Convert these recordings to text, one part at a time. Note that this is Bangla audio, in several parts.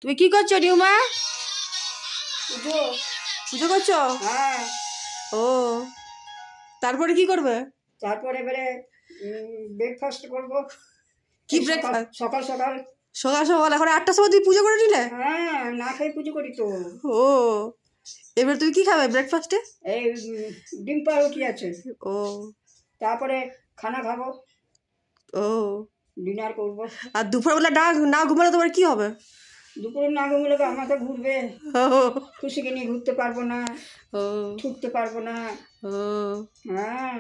তুমি কি করছো নিউমা? পুজো পুজো করছো? হ্যাঁ। ও, তারপরে কি করবে? তারপরে এবারে ব্রেকফাস্ট করব। কি ব্রেকফাস্ট? সকাল সকাল সকাল সকাল এখন 8টার সময় তুমি পুজো করে নিলে? হ্যাঁ, না খেয়ে পুজো করি তো। ও, এবার তুমি কি খাবে ব্রেকফাস্টে? এই ডিম পাউরুটি আছে। ও, তারপরে খানা খাবো, ও, ডিনার করব। আর দুপুরবেলা না ঘুমালে তোমার কি হবে? দুপুরে না ঘুমলে তো আমাকে ঘুরবে, ও, খুশিকে নিয়ে ঘুরতে পারবো না, ও, ছুটতে পারবো না। ও, হ্যাঁ,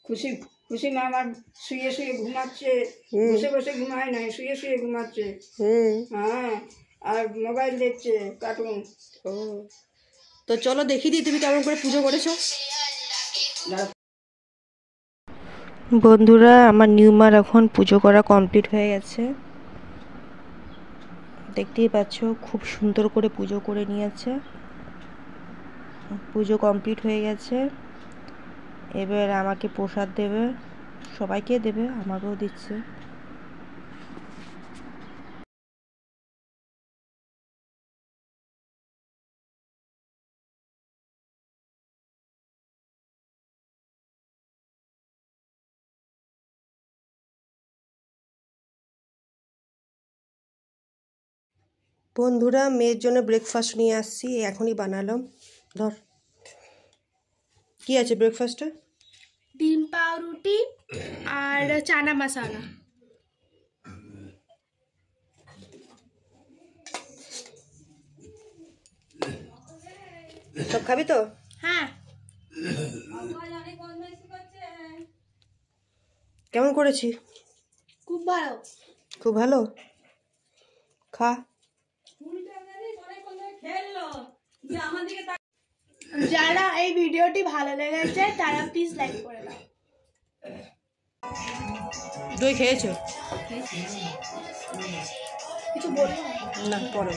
খুশি খুশি মা আমার শুয়ে শুয়ে ঘুমাচ্ছে, বসে বসে ঘুমায় নাই, শুয়ে শুয়ে ঘুমাচ্ছে। হ্যাঁ, আর মোবাইল দেখছে কার্টুন। ও, তো চলো দেখি দিই তুমি কেমন করে পুজো করেছো। বন্ধুরা, আমার নিউমার এখন পুজো করা কমপ্লিট হয়ে গেছে। দেখতেই পাচ্ছ খুব সুন্দর করে পুজো করে নিয়েছে। পুজো কমপ্লিট হয়ে গেছে। এবার আমাকে প্রসাদ দেবে, সবাইকে দেবে, আমাকেও দিচ্ছে। বন্ধুরা, মেয়ের জন্য ব্রেকফাস্ট নিয়ে আসছি, এখনই বানালাম। ধর, কি আছে ব্রেকফাস্টে? ডিম পাউরুটি আর চানা মশলা। সব খাবি তো? হ্যাঁ। কেমন করেছি? খুব ভালো। খুব ভালো, খা। যারা এই ভিডিওটি ভালো লেগেছে তারা প্লিজ লাইক করে দাও। দই খেয়েছো? কিছু বলবো না, পরে।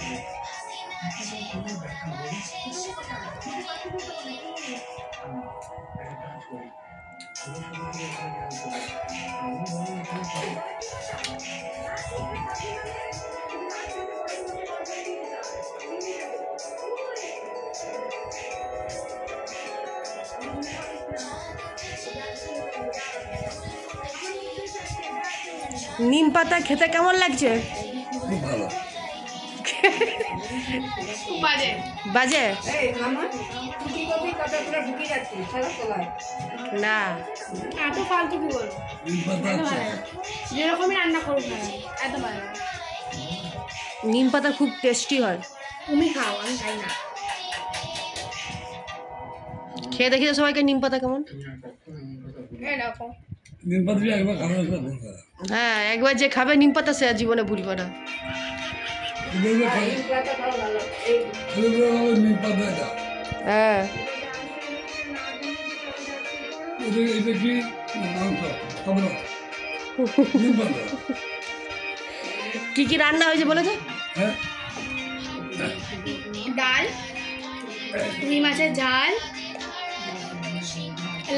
নিম পাতা খেতে কেমন লাগছে? খুব ভালো। বাজে বাজে না, এত ফালতু কি বলবো, যেরকমই রান্না করুক না এত ভালো। নিম পাতা খুব টেস্টি হয়। তুমি খাও, আমি খাই না। খেয়ে দেখি তো সবাইকে নিম পাতা কেমন। এরকম নিম পাতা একবার খাওয়া ভুলবে। হ্যাঁ, একবার যে খাবে নিম পাতা সে আর জীবনে ভুলবে না। নিম পাতা হ্যাঁ, এটা কি মাংস খাবো নিম পাতা। কি কি রান্না হয়েছে বলে তো? হ্যাঁ, ডাল, রুই মাছের ঝাল,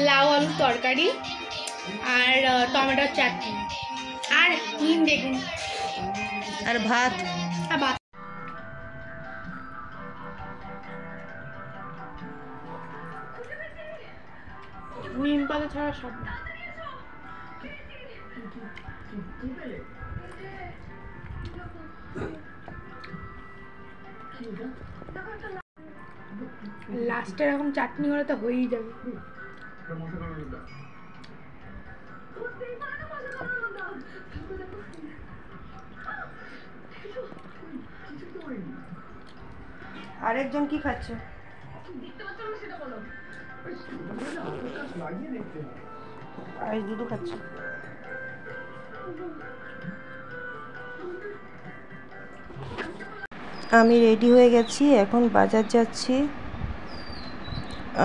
লাউ আলুর তরকারি আর টমেটোর চাটনি আর নিম বেগুন আর ভাত। আর ভাত। নিম পাতা ছাড়া সব না। লাস্টে এরকম চাটনি হলে তো হয়েই যাবে। আরেকজন কি খাচ্ছে? আরেক দুধু খাচ্ছে। আমি রেডি হয়ে গেছি, এখন বাজার যাচ্ছি।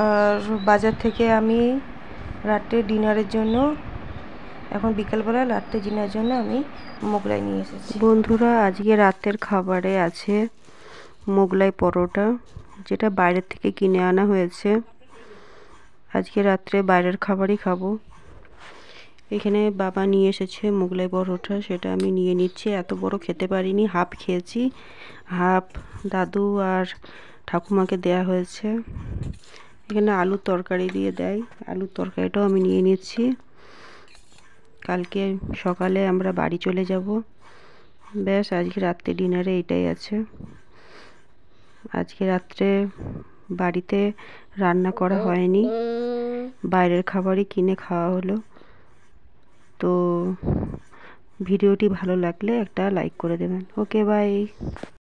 আর বাজার থেকে আমি রাত্রে ডিনারের জন্য, এখন বিকালবেলা রাত্রে ডিনারের জন্য আমি মোগলাই নিয়ে এসেছি। বন্ধুরা, আজকে রাতের খাবারে আছে মোগলাই পরোটা, যেটা বাইরের থেকে কিনে আনা হয়েছে। আজকে রাত্রে বাইরের খাবারই খাবো। এখানে বাবা নিয়ে এসেছে মোগলাই পরোটা, সেটা আমি নিয়ে নিচ্ছি। এত বড় খেতে পারিনি, হাফ খেয়েছি, হাফ দাদু আর ঠাকুমাকে দেয়া হয়েছে। এখানে আলুর তরকারি দিয়ে দেয়, আলুর তরকারিটাও আমি নিয়ে নিচ্ছি। কালকে সকালে আমরা বাড়ি চলে যাব। ব্যাস, আজকে রাত্রে ডিনারে এটাই আছে। আজকে রাত্রে বাড়িতে রান্না করা হয়নি, বাইরের খাবারই কিনে খাওয়া হলো। তো ভিডিওটি ভালো লাগলে একটা লাইক করে দেবেন। ওকে, বাই।